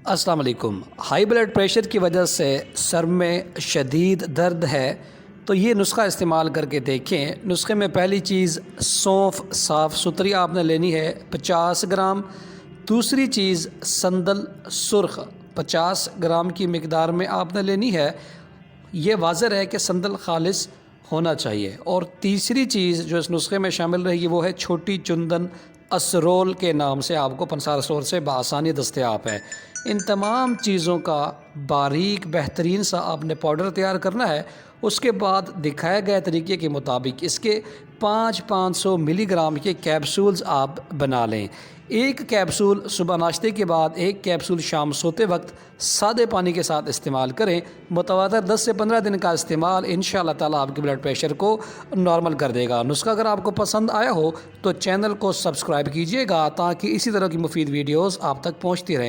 السلام علیکم۔ High blood pressure کی وجہ سے سر میں شدید درد ہے تو یہ نسخہ استعمال کر کے دیکھیں۔ نسخے میں پہلی چیز سونف صاف ستھری آپ نے لینی ہے 50 گرام۔ دوسری چیز سندل سرخ 50 گرام کی مقدار میں آپ نے لینی ہے۔ یہ واضح ہے کہ سندل خالص ہونا چاہیے۔ اور تیسری چیز جو اس نسخے میں شامل رہے گی وہ ہے چھوٹی چندن اسرول کے نام سے آپ کو پنسار اسٹور سے بآسانی دستیاب ہے۔ ان تمام چیزوں کا باریک بہترین سا آپ نے پاؤڈر تیار کرنا ہے۔ اس کے بعد دکھائے گئے طریقے کے مطابق اس کے 500 ملی گرام کے کیپسولز آپ بنا لیں۔ ایک کیپسول صبح ناشتے کے بعد، ایک کیپسول شام سوتے وقت سادے پانی کے ساتھ استعمال کریں۔ متواتر 10 سے 15 دن کا استعمال انشاءاللہ تعالیٰ آپ کے بلڈ پریشر کو نارمل کر دے گا۔ نسخہ اگر آپ کو پسند آیا ہو تو چینل کو سبسکرائب کیجئے گا تاکہ اسی طرح کی مفید ویڈیوز آپ تک پہنچتی رہیں۔